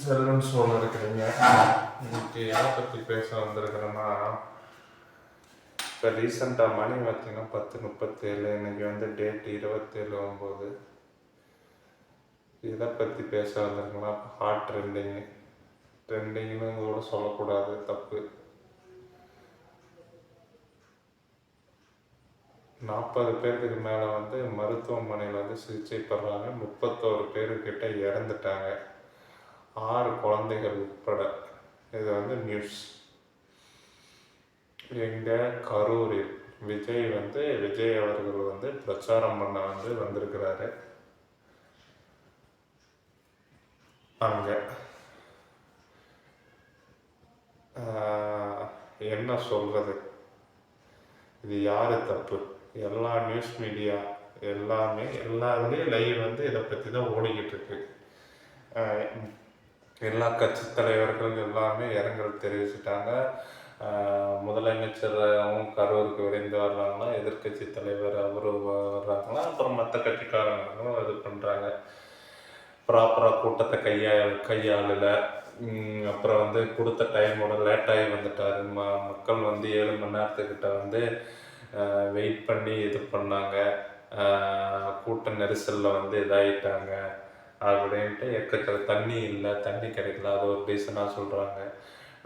செல்லுன்னு சொல்லிருக்கிறீங்க. இன்னைக்கு எதை பற்றி பேச வந்திருக்கிறேன்னா, இப்போ ரீசெண்டாக மணி பார்த்தீங்கன்னா 10:37, இன்னைக்கு வந்து டேட் 27/9. இதை பற்றி பேச வந்திருக்கேன்னா ஹாட் ட்ரெண்டிங்னு கூட சொல்லக்கூடாது, தப்பு. 40 பேருக்கு மேலே வந்து மருத்துவமனையில் வந்து சிகிச்சை பெறாங்க. 31 பேருக்கிட்ட இறந்துட்டாங்க, 6 குழந்தைகள் உட்பட. இது வந்து நியூஸ். எங்கள் கரூரில் விஜய் அவர்கள் வந்து பிரச்சாரம் பண்ண வந்திருக்கிறாரு. அங்கே என்ன சொல்கிறது, இது யார் தப்பு? எல்லா நியூஸ் மீடியா எல்லாருலேயும் லைவ் வந்து இதை பற்றி தான் ஓடிக்கிட்டு இருக்கு. எல்லா கட்சி தலைவர்கள் எல்லாமே இரங்கல் தெரிவிச்சிட்டாங்க. முதலமைச்சரும் கரூருக்கு விரைந்து வர்றாங்களா, எதிர்கட்சி தலைவர் அவரு வர்றாங்களா, அப்புறம் மற்ற கட்சிக்காரங்களும் இது பண்ணுறாங்க. ப்ராப்பராக கூட்டத்தை கையாளல. அப்புறம் வந்து கொடுத்த டைமோட லேட்டாகி வந்துட்டார். மக்கள் வந்து 7 மணி நேரத்துக்கிட்ட வந்து வெயிட் பண்ணி இது பண்ணாங்க. கூட்ட நெரிசலில் வந்து இதாகிட்டாங்க அப்படின்ட்டு தண்ணி இல்லை, தண்ணி கிடைக்கல, அது ஒரு ரீசனாக சொல்கிறாங்க.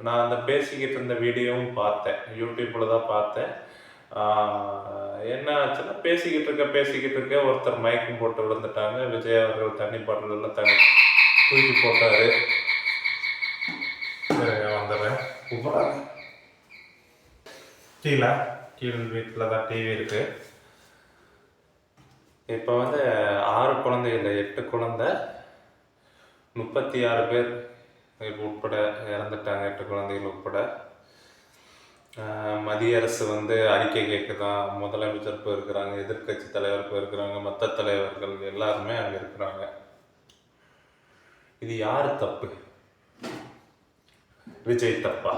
நான் அந்த பேசிக்கிட்டு இருந்த வீடியோவும் பார்த்தேன், யூடியூப்பில் தான் பார்த்தேன். என்ன ஆச்சுன்னா, பேசிக்கிட்டு இருக்க ஒருத்தர் மயக்கம் போட்டு விழுந்துட்டாங்க. விஜய் அவர்கள் தண்ணி பாட்டில் எல்லாம் தூக்கி போட்டார். வந்துடுறேன், கூப்பிட்றாங்க. கீழே வீட்டில் தான் டிவி இருக்குது. இப்போ வந்து 6 குழந்தைகள், 8 குழந்தை, 36 பேர் உட்பட இறந்துட்டாங்க, 8 குழந்தைகள் உட்பட. மத்திய அரசு வந்து அறிக்கை கேட்குதான். முதலமைச்சர் போயிருக்கிறாங்க, எதிர்கட்சி தலைவர் போயிருக்கிறாங்க, மற்ற தலைவர்கள் எல்லாருமே அங்கே இருக்கிறாங்க. இது யார் தப்பு? விஜய் தப்பா?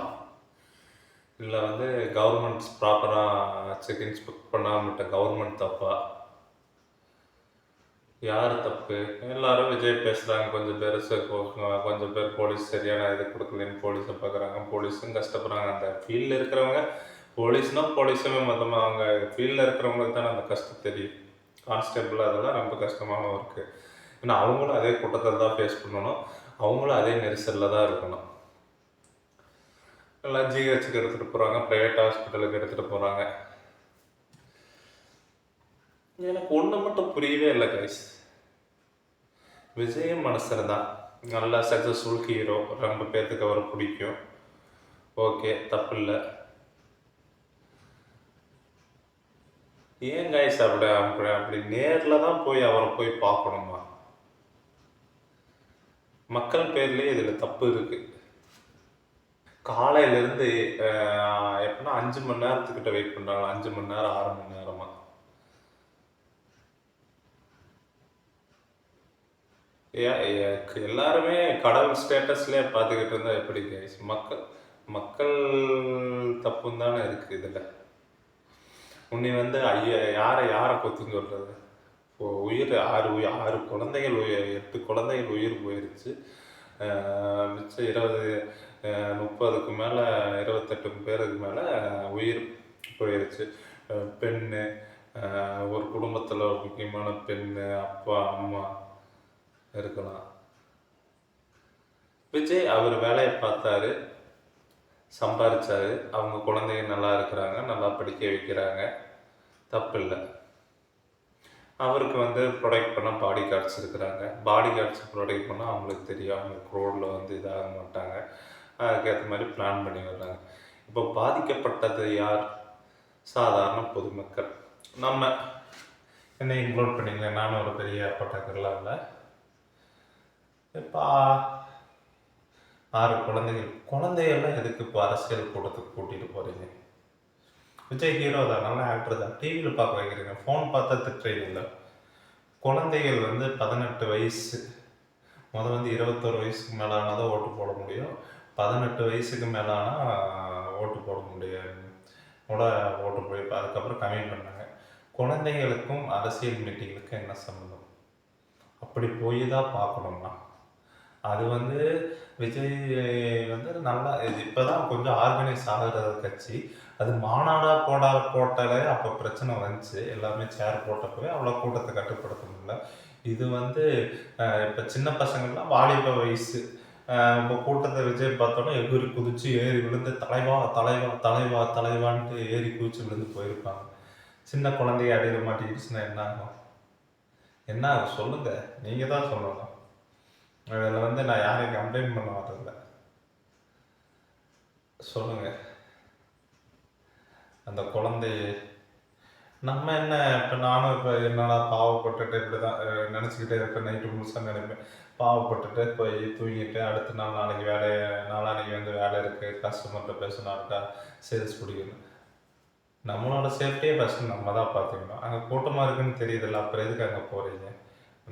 இல்லை வந்து கவர்மெண்ட் ப்ராப்பராக செக் இன்ஸ்பெக்ட் பண்ணாமட்ட கவர்மெண்ட் தப்பா? யார் தப்பு? எல்லாரும் விஜய் பேசுகிறாங்க. கொஞ்சம் பேர் போலீஸ் சரியான இது கொடுக்கலன்னு போலீஸை பார்க்குறாங்க. போலீஸும் கஷ்டப்படுறாங்க. அந்த ஃபீல்டில் இருக்கிறவங்க, போலீஸுமே மொத்தமாக அவங்க ஃபீல்டில் இருக்கிறவங்களுக்கு தானே அந்த கஷ்டம் தெரியும். கான்ஸ்டபிள் அதெல்லாம் ரொம்ப கஷ்டமான ஒர்க்கு. ஏன்னா அவங்களும் அதே கூட்டத்தில் தான் ஃபேஸ் பண்ணணும், அவங்களும் அதே நெரிசலில் தான் இருக்கணும். எல்லாம் ஜிஹெச்சுக்கு எடுத்துகிட்டு போகிறாங்க, ப்ரைவேட் ஹாஸ்பிட்டலுக்கு எடுத்துகிட்டு போகிறாங்க. எனக்கு ஒன்று மட்டும் புரியவே இல்லை கைஸ். விஜயும் மனுஷர் தான், நல்லா சக்ஸஸ்ஃபுல் ஹீரோ, ரொம்ப பேர்த்துக்கு அவரை பிடிக்கும், ஓகே, தப்பு இல்லை. ஏன் கைஸ் அப்படி நேரில் தான் அவரை போய் பார்க்கணுமா? மக்கள் பேர்லேயே இதில் தப்பு இருக்குது. காலையிலேருந்து எப்படின்னா 5 மணி நேரத்துக்கிட்ட வெயிட் பண்ணுறாங்க. 5 மணி நேரம் 6 மணி நேரமா. எல்லாருமே கடவுள் ஸ்டேட்டஸ்லேயே பார்த்துக்கிட்டு இருந்தால் எப்படி கைஸ்? மக்கள் தப்புன்னு தானே இருக்குது இதில். உன்னை வந்து யாரை கொத்துன்னு சொல்கிறது? உயிர் 6 குழந்தைகள் 8 குழந்தைகள் உயிர் போயிடுச்சு. மிச்சம் 30க்கு மேலே 28 பேருக்கு மேலே உயிர் போயிடுச்சு. பெண்ணு, ஒரு குடும்பத்தில் ஒரு முக்கியமான பெண்ணு, அப்பா அம்மா இருக்கலாம். விஜய் அவர் வேலையை பார்த்தாரு, சம்பாதிச்சாரு, அவங்க குழந்தைங்க நல்லா இருக்கிறாங்க, நல்லா படிக்க வைக்கிறாங்க, தப்பு இல்லை. அவருக்கு வந்து ப்ரொடெக்ட் பண்ண பாடி கார்ட்ஸ் இருக்கிறாங்க. பாடி கார்ட்ஸ் ப்ரொடெக்ட் பண்ணால் அவங்களுக்கு தெரியும், அவங்க ரோடில் வந்து இதாக மாட்டாங்க. அதுக்கேற்ற மாதிரி பிளான் பண்ணி வர்றாங்க. இப்போ பாதிக்கப்பட்டது யார்? சாதாரண பொதுமக்கள். நம்ம என்ன இன்க்ளூட் பண்ணிங்க, நானும் ஒரு பெரிய பட்டாக்கர்லாம் இல்லை. இப்போ 6 குழந்தைகள்லாம் எதுக்கு இப்போ அரசியல் கூட்டத்துக்கு கூட்டிகிட்டு போகிறீங்க? விஜய் ஹீரோ தான், நல்ல ஆக்டர் தான், டிவியில் பார்க்க வைக்கிறீங்க, ஃபோன் பார்த்தா திட்டுறீங்க. இல்லை, குழந்தைகள் வந்து 18 வயசு, வந்து 21 வயசுக்கு மேலானதான் ஓட்டு போட முடியும். 18 வயசுக்கு மேலானால் ஓட்டு போட முடியாது ஓட்டு போய் அதுக்கப்புறம் கம்மி பண்ணாங்க. குழந்தைகளுக்கும் அரசியல் மீட்டிங்களுக்கும் என்ன சம்மந்தம்? அப்படி போய் தான் பார்க்கணுமா? அது வந்து விஜய் வந்து நல்லா இது இப்பதான் கொஞ்சம் ஆர்கனைஸ் ஆகுற கட்சி. அது மாநாடா போட்டாலே அப்போ பிரச்சனை வந்துச்சு. எல்லாமே சேர் போட்டப்பவே அவ்வளோ கூட்டத்த கட்டுப்படுத்த முடியல. இது வந்து இப்ப சின்ன பசங்கள்லாம் வாலிப வயசு. இப்போ கூட்டத்த விஜய் பார்த்தோன்னே எகிறி குதிச்சு ஏறி விழுந்து தலைவா, தலைவா, தலைவா, தலைவான்ட்டு ஏறி குதிச்சு விழுந்து போயிருப்பாங்க. சின்ன குழந்தைய அடியில மாட்டிக்கிடுச்சுன்னா என்ன ஆகும்? என்ன ஆகும் சொல்லுங்க. நீங்க தான் சொல்லணும். அதில் வந்து நான் யாரையும் கம்ப்ளைண்ட் பண்ண வரதில்ல. சொல்லுங்க. அந்த குழந்தைய நம்ம என்ன இப்போ நானும் இப்போ என்னடா பாவப்பட்டுட்டு இப்படி தான் நினச்சிக்கிட்டே இருப்பேன். நைட்டு முழுசாக நினைப்பேன். பாவப்பட்டுட்டு போய் தூங்கிட்டு அடுத்த நாள் நாளான்னைக்கு வந்து வேலை இருக்குது, கஸ்டமர்கிட்ட பேசணும் இருக்கா, சேல்ஸ் பிடிக்கணும். நம்மளோட சேஃப்டியே ஃபஸ்ட்டு நம்ம தான் பார்த்துக்கணும். அங்கே கூட்டமாக இருக்குன்னு தெரியுதுல்ல, அப்புறம் எதுக்கு அங்கே போகிறீங்க?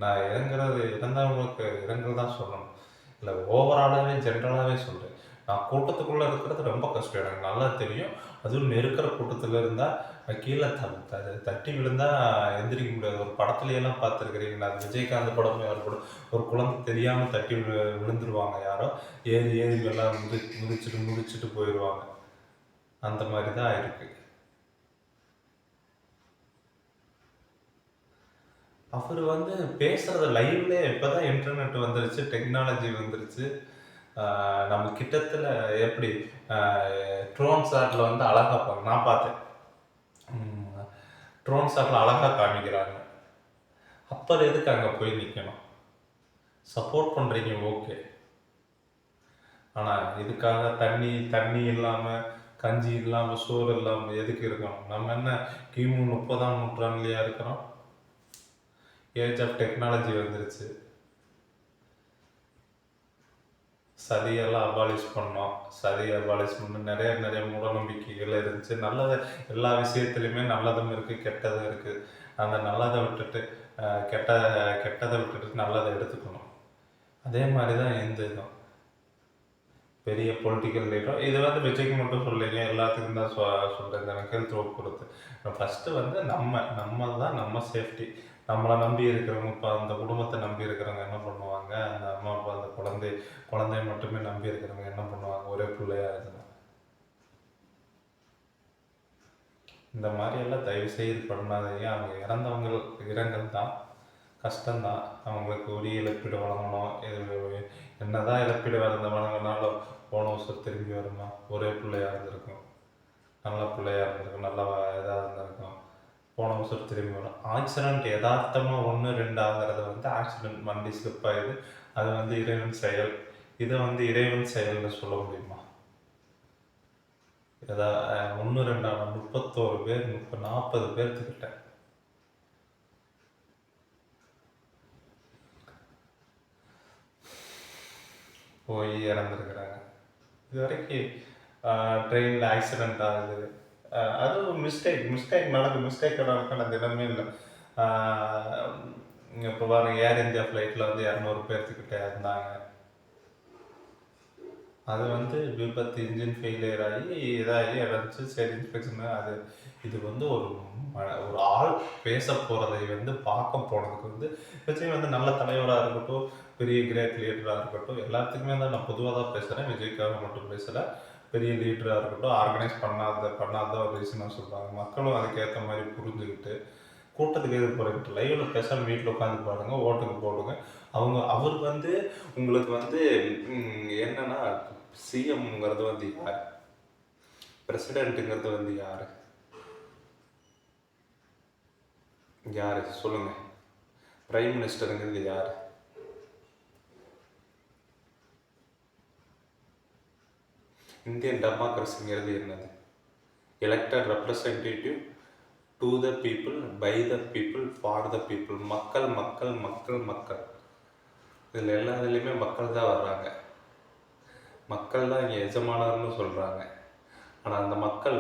நான் இறந்தவங்களுக்கு இரங்கல் தான் சொல்லணும். இல்லை ஓவராலாகவே ஜென்ரலாகவே சொல்கிறேன். நான் கூட்டத்துக்குள்ளே இருக்கிறது ரொம்ப கஷ்டம். எனக்கு நல்லா தெரியும். அதுவும் நெருக்கிற கூட்டத்தில் இருந்தால் கீழே தட்டி விழுந்தா எந்திரிக்க முடியாது. ஒரு படத்துலையெல்லாம் பார்த்துருக்குறீங்களா? அது விஜயகாந்த் படமும் யார் படம், ஒரு குழந்தை தெரியாமல் தட்டி விழுந்துருவாங்க யாரோ. ஏறி ஏறி எல்லாம் முடிச்சுட்டு போயிடுவாங்க. அந்த மாதிரி தான் இருக்குது. அவர் வந்து பேசுறது லைவ்லயே இப்பதான் இன்டர்நெட் வந்துருச்சு, டெக்னாலஜி வந்துருச்சு. நம்ம கிட்டத்துல எப்படி ட்ரோன் ஷாட்ல வந்து அழகா நான் பார்த்தேன். ட்ரோன் ஷாட்ல அழகா காமிக்கிறாங்க. அப்புறம் எதுக்கு அங்க போய் நிக்கணும்? சப்போர்ட் பண்றீங்க ஓகே. ஆனா இதுக்காக தண்ணி இல்லாம, கஞ்சி இல்லாம, சோறு இல்லாம எதுக்கு இருக்கணும்? நம்ம என்ன கிமு 30ஆம் நூற்றாண்டுலயா இருக்கிறோம்? ஏஜ் ஆஃப் டெக்னாலஜி வந்துருச்சு. சதியெல்லாம் அபாலிஷ் பண்ணோம். சதியை அபாலிஷ் பண்ண நிறைய மூட நம்பிக்கைகள் இருந்துச்சு. எல்லா விஷயத்துலையுமே நல்லதும் இருக்குது, கெட்டதும் இருக்குது. அந்த நல்லதை விட்டுட்டு கெட்டதை விட்டுட்டு நல்லதை எடுத்துக்கணும். அதே மாதிரி தான் இந்த இதுவும் பெரிய பொலிட்டிக்கல் லீடர் இது வந்து விஜய்க்கு மட்டும் சொல்லிங்க, எல்லாத்துக்கும் தான் சொல்கிறேன். இந்த நக்கல் த்ரோட் கொடுத்து ஃபஸ்ட்டு வந்து நம்ம தான் நம்ம சேஃப்டி. நம்மளை நம்பி இருக்கிறவங்க, இப்போ அந்த குடும்பத்தை நம்பி இருக்கிறவங்க என்ன பண்ணுவாங்க? அந்த அம்மா அப்பா அந்த குழந்தைய மட்டுமே நம்பி இருக்கிறவங்க என்ன பண்ணுவாங்க? ஒரே பிள்ளையாக இருந்தால் இந்த மாதிரியெல்லாம் தயவு செய்து பண்ணாதீங்க. அவங்க இறந்தவங்க இரங்கல் தான், கஷ்டம்தான். அவங்களுக்கு உரிய இழப்பீடு வழங்கணும். இது என்னதான் இழப்பீடு வழங்கினாலும் போன வருஷம் திரும்பி வருமா? ஒரே பிள்ளையாக இருந்திருக்கும், நல்ல பிள்ளையாக இருந்திருக்கும், நல்ல இதாக இருந்திருக்கும். போன வருஷம் திரும்பி வரும். ஆக்சிடென்ட் யதார்த்தமாக 1, 2 ஆகிறத வந்து ஆக்சிடென்ட் வண்டி ஸ்லிப் ஆகிடுது. அது வந்து இறைவன் செயல். இதை வந்து இறைவன் செயல்னு சொல்ல முடியுமா? 1, 2 31 பேர் 40 பேர்த்துக்கிட்ட போய் இறந்துருக்குறாங்க. இது வரைக்கும் ட்ரெயினில் ஆக்சிடெண்ட் ஆகுது. அது ஒரு மிஸ்டேக் நடக்கிற தினமே இல்லை. இப்போ பாருங்க, ஏர் இந்தியா ஃப்ளைட்டில் வந்து 200 பேர்த்துக்கிட்ட இருந்தாங்க. அது வந்து விபத்து, இன்ஜின் ஃபெயிலியர் ஆகி இதாகி இறந்துச்சு. சரி, இன்ஸ்பெக்ஷன் இது வந்து ஒரு ஆள் பேச போகிறதை வந்து பார்க்க போனதுக்கு வந்து விஜய் வந்து நல்ல தலைவராக இருக்கட்டும், பெரிய கிரேட் லீடராக இருக்கட்டும், எல்லாத்துக்குமே தான் நான் பொதுவாக தான் பேசுகிறேன், விஜய்க்காக மட்டும் பேசலை. பெரிய லீடராக இருக்கட்டும், ஆர்கனைஸ் பண்ணாத ஒரு ரீசனாக சொல்கிறாங்க. மக்களும் அதுக்கேற்ற மாதிரி புரிஞ்சுக்கிட்டு கூட்டத்துக்கு எது போகிறீங்க, லைவில் பேசாமல் வீட்டில் உட்காந்து பாருங்க, ஓட்டுக்கு போடுங்க. அவர் வந்து உங்களுக்கு வந்து என்னன்னா சிஎம்ங்கிறது வந்து யார், பிரசிடென்ட்டுங்கிறது வந்து யார் சொல்லுங்க. பிரைம் மினிஸ்டருங்கிறது யார்? இந்தியன் டெமோக்ரஸிங்கிறது என்னது? Elected representative to the people, by the people, for the people. மக்கள். இதில் எல்லாத்துலேயுமே மக்கள் தான் வர்றாங்க. மக்கள் தான் இங்கே எஜமானர்னு சொல்கிறாங்க. ஆனால் அந்த மக்கள்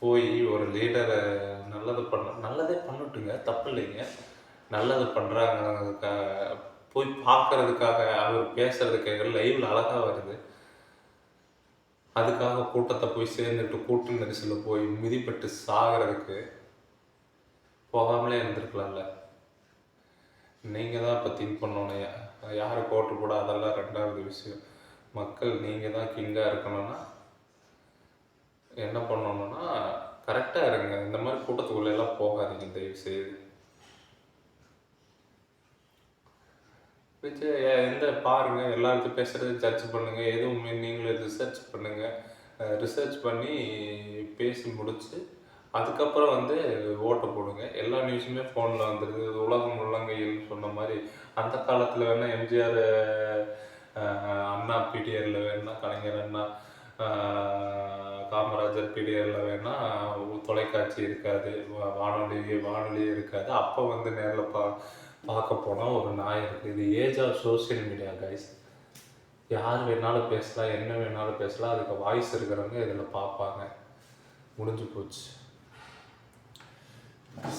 போய் ஒரு லீடரை நல்லதே பண்ணட்டுங்க, தப்பு இல்லைங்க. நல்லது பண்ணுறாங்க போய் பார்க்கறதுக்காக, அவர் பேசுறதுக்காக லைவில் அழகாக வருது. அதுக்காக கூட்டத்தை போய் சேர்ந்துட்டு கூட்ட நெரிசலில் போய் மிதிப்பட்டு சாகிறதுக்கு போகாமலே இருந்திருக்கலாம்ல. நீங்கள் தான் இப்போ திங்க் பண்ணோன்னே யாருக்கு ஓட்டு போட அதெல்லாம் ரெண்டாவது விஷயம். மக்கள் நீங்கள் தான் கிங்காக இருக்கணும்னா என்ன பண்ணணும்னா கரெக்டாக இருங்க. இந்த மாதிரி கூட்டத்துக்குள்ளெல்லாம் போகாதீங்க தயவுசெய்து. விஜய் எந்த பாருங்கள், எல்லாருக்கும் பேசுகிறது ஜட்ஜ் பண்ணுங்கள், எதுவும் நீங்களே ரிசர்ச் பண்ணுங்கள். ரிசர்ச் பண்ணி பேசி முடித்து அதுக்கப்புறம் வந்து ஓட்டை போடுங்க. எல்லா நியூஸுமே ஃபோனில் வந்துடுது. உலகம் உள்ளங்கையில்னு சொன்ன மாதிரி அந்த காலத்தில் வேணால் எம்ஜிஆர் அண்ணா பீரியடில் வேணால் கலைஞர் அண்ணா காமராஜர் பீரியடில் வேணால் தொலைக்காட்சி இருக்காது, வானொலி இருக்காது. அப்போ வந்து நேரில் பார்க்க போனால் ஒரு நாய் இருக்குது. இது age of social media guys. யார் வேணாலும் பேசலாம், என்ன வேணாலும் பேசலாம். அதுக்கு வாய்ஸ் இருக்கிறவங்க இதில் பார்ப்பாங்க. முடிஞ்சு போச்சு.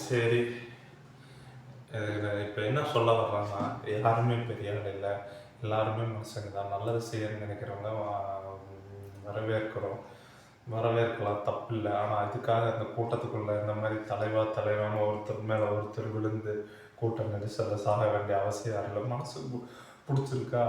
சரி, இப்போ என்ன சொல்ல வர்றாங்கன்னா, யாருமே பெரிய ஆள் இல்லை, எல்லாருமே மனுஷங்க தான். நல்லது செய்யணும்னு நினைக்கிறவங்க வரவேற்கலாம், தப்பு இல்லை. ஆனால் அதுக்காக இந்த கூட்டத்துக்குள்ளே இந்த மாதிரி தலைவான ஒருத்தர் மேலே ஒருத்தர் விழுந்து கூட்ட நெரிசலில் சாக வேண்டிய அவசியம் இல்லை. மனசுக்கு பிடிச்சிருக்கா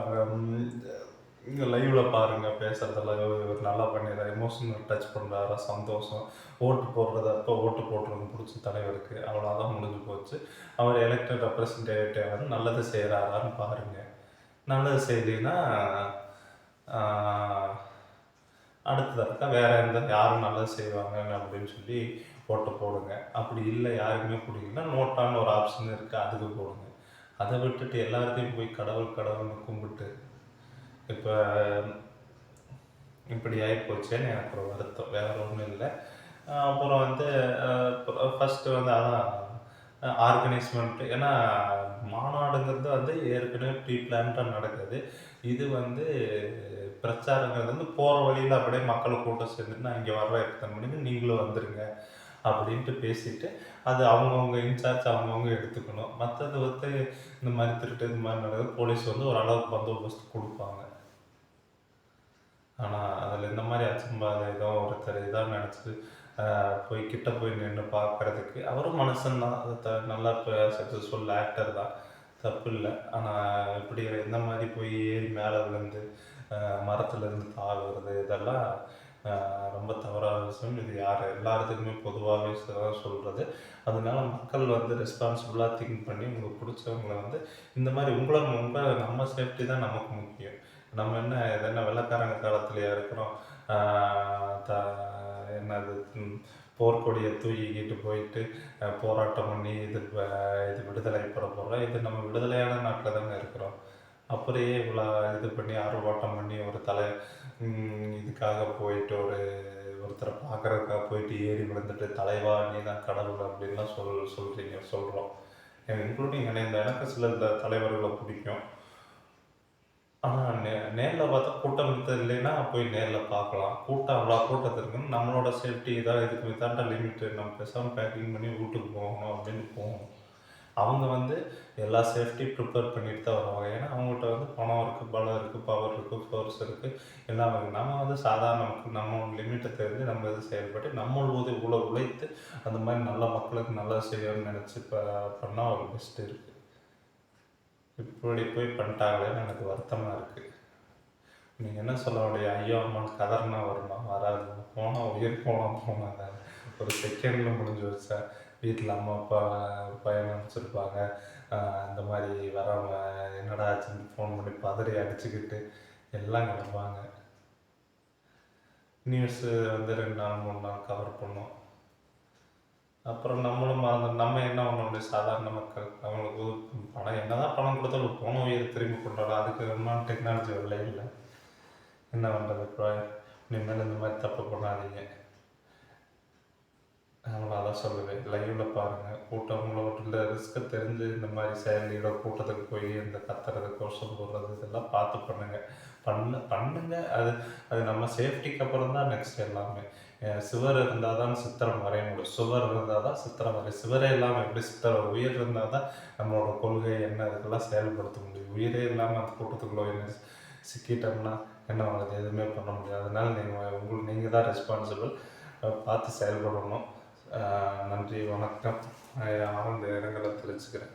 இங்கே லைவில் பாருங்கள், பேசுகிறதெல்லாம் இவர் நல்லா பண்ணிடுறாரு, எமோஷனல் டச் பண்ணுறாரா, சந்தோஷம். ஓட்டு போடுறது அப்போ ஓட்டு போடுறது பிடிச்ச தலைவருக்கு அவ்வளோதான், முடிஞ்சு போச்சு. அவர் எலெக்டட் ரெப்ரசன்டேட்டிவ் நல்லது செய்கிறாரான்னு பாருங்கள். நல்லது செய்தின்னா அடுத்ததற்கா வேறு யாரும் நல்லது செய்வாங்க அப்படின்னு சொல்லி ஓட்டு போடுங்க. அப்படி இல்லை, யாருக்குமே பிடிக்கலன்னா நோட்டான்னு ஒரு ஆப்ஷன் இருக்குது, அதுக்கு போடுங்க. அதை விட்டுட்டு எல்லாத்தையும் போய் கடவுள்னு கும்பிட்டு இப்போ இப்படி ஆகிப்போச்சேன்னு எனக்கு ஒரு வருத்தம், வேறு ஒன்றும் இல்லை. அப்புறம் வந்து ஃபஸ்ட்டு வந்து அதான் ஆர்கனைஸ்மெண்ட்டு. ஏன்னா மாநாடுங்கிறது வந்து ஏற்கனவே ப்ரீ பிளான்டாக நடக்குது. இது வந்து பிரச்சாரங்கிறது வந்து போகிற வழியில் அப்படியே மக்களை கூட்டம் சேர்ந்துட்டுனா இங்கே வர்ற எத்தனை மணிக்கு நீங்களும் வந்துடுங்க அப்படின்ட்டு பேசிவிட்டு அது அவங்கவுங்க இன்சார்ஜ் அவங்கவுங்க எடுத்துக்கணும். மற்றது வந்து இந்த மாதிரி திருட்டு இந்த மாதிரி நடக்குது, போலீஸ் வந்து ஒரு அளவுக்கு பந்தோபஸ்து கொடுப்பாங்க. ஆனால் அதில் இந்த மாதிரி அச்சம்பாத ஏதோ ஒருத்தர் இதாக நினச்சி கிட்ட போய் நின்று பார்க்குறதுக்கு அவரும் மனுஷன்தான், நல்லா இப்போ சக்ஸஸ்ஃபுல் ஆக்டர் தான், தப்பு இல்லை. ஆனால் இப்படி இந்த மாதிரி போய் ஏறி மேலே விழுந்து மரத்துலேருந்து தாவுறது இதெல்லாம் ரொம்ப தவறான விஷயம். இது எல்லாத்துக்குமே பொதுவாகவே தான் சொல்கிறது. அதனால மக்கள் வந்து ரெஸ்பான்சிபிளாக திங்க் பண்ணி உங்களுக்கு பிடிச்சவங்களை வந்து இந்த மாதிரி நம்ம சேஃப்டி தான் நமக்கு முக்கியம். நம்ம என்ன வெள்ளைக்காரங்க காலத்துலையா இருக்கிறோம், என்னது போர்க்கொடியை தூக்கிக்கிட்டு போயிட்டு போராட்டம் பண்ணி இது விடுதலை பெற போகிறோம். இது நம்ம விடுதலையான நாட்டில் தானே இருக்கிறோம். அப்படியே இவ்வளோ இது பண்ணி ஆர்ப்பாட்டம் பண்ணி ஒரு இதுக்காக போயிட்டு ஒருத்தரை பார்க்குறதுக்காக போயிட்டு ஏறி விழுந்துட்டு தலைவா நீ தான் கடவுள் அப்படின்லாம் சொல்கிறோம். இன்க்ளூடிங் எனக்கு சில தலைவர்களை பிடிக்கும். ஆனால் நேரில் பார்த்தா கூட்டம் இல்லைன்னா போய் நேரில் பார்க்கலாம். அவ்வளோ கூட்டத்திற்குன்னு நம்மளோட சேஃப்டி இதுக்கு தாண்டா லிமிட்டு, நம்ம பேசாமல் பேக்கிங் பண்ணி வீட்டுக்கு போகணும் அப்படின்னு போகணும். அவங்க வந்து எல்லா சேஃப்டி ப்ரிப்பேர் பண்ணிட்டு தான் வருவாங்க. ஏன்னா அவங்கள்ட்ட வந்து பணம் இருக்குது, பலம் இருக்குது, பவர் இருக்குது, ஃபோர்ஸ் இருக்குது, எல்லாமே இருக்குது. நம்ம வந்து சாதாரண மக்கள் நம்ம லிமிட்டை தெரிஞ்சு நம்ம இது செயல்பட்டு நம்ம உழைத்து அந்த மாதிரி நல்ல மக்களுக்கு நல்லா செய்யணும்னு நினச்சி பண்ணால் ஒரு பெஸ்ட்டு இருக்குது. இப்படி போய் பண்ணிட்டாங்களேன்னு எனக்கு வருத்தமாக இருக்குது. நீங்கள் என்ன சொல்ல முடியும், ஐயோ அம்மான்னு கதர்னா வருமா, வராது. போனால் உயிர் போனாங்க, ஒரு செகண்டில் முடிஞ்சு வச்சா. வீட்டில் அம்மா அப்பா பையன் நினச்சிருப்பாங்க, இந்த மாதிரி வராமல் என்னடா ஆச்சுன்னு ஃபோன் பண்ணி பதறி அடிச்சுக்கிட்டு எல்லாம் கிடப்பாங்க. நியூஸு வந்து 2 நாள் 3 நாள் கவர் பண்ணோம். அப்புறம் நம்மளும் நம்ம என்ன பண்ண முடியும், சாதாரண மக்கள். அவங்களுக்கு பணம் என்னதான் பணம் கொடுத்தாலும் போன உயிர் திரும்பி கொண்டாடும். அதுக்கு ரொம்ப டெக்னாலஜி வரல இல்லை, என்ன பண்ணுறது. இப்போ இனிமேல் இந்த மாதிரி தப்பு பண்ணாதீங்க, அவங்கள அதான் சொல்லுவேன். லைவில் பாருங்கள், கூட்டவங்களோட ரிஸ்க்கை தெரிஞ்சு இந்த மாதிரி செயலியோட கூட்டத்துக்கு போய் இந்த கத்துறது, கோஷம் போடுறது இதெல்லாம் பார்த்து பண்ணுங்க. அது நம்ம சேஃப்டிக்கு அப்புறம் தான் நெக்ஸ்ட் எல்லாமே. சுவர் இருந்தால் தான் சித்திரம் வரைய முடியும், சுவர் இருந்தால் தான் சித்திரம் வரையும். சுவரே இல்லாமல் எப்படி சித்திரம், உயிர் இருந்தால் தான் நம்மளோட கொள்கை என்ன இதுக்கெல்லாம் செயல்படுத்த முடியும். உயிரே இல்லாமல் அந்த கூட்டத்துக்குள்ளே சிக்கிட்டோம்னா என்ன ஆகுது, எதுவுமே பண்ண முடியாது. அதனால் நீங்கள் தான் ரெஸ்பான்சிபிள், பார்த்து செயல்படணும். நன்றி, வணக்கம். ஆழ்ந்த இடங்களை தெரிஞ்சுக்கிறேன்.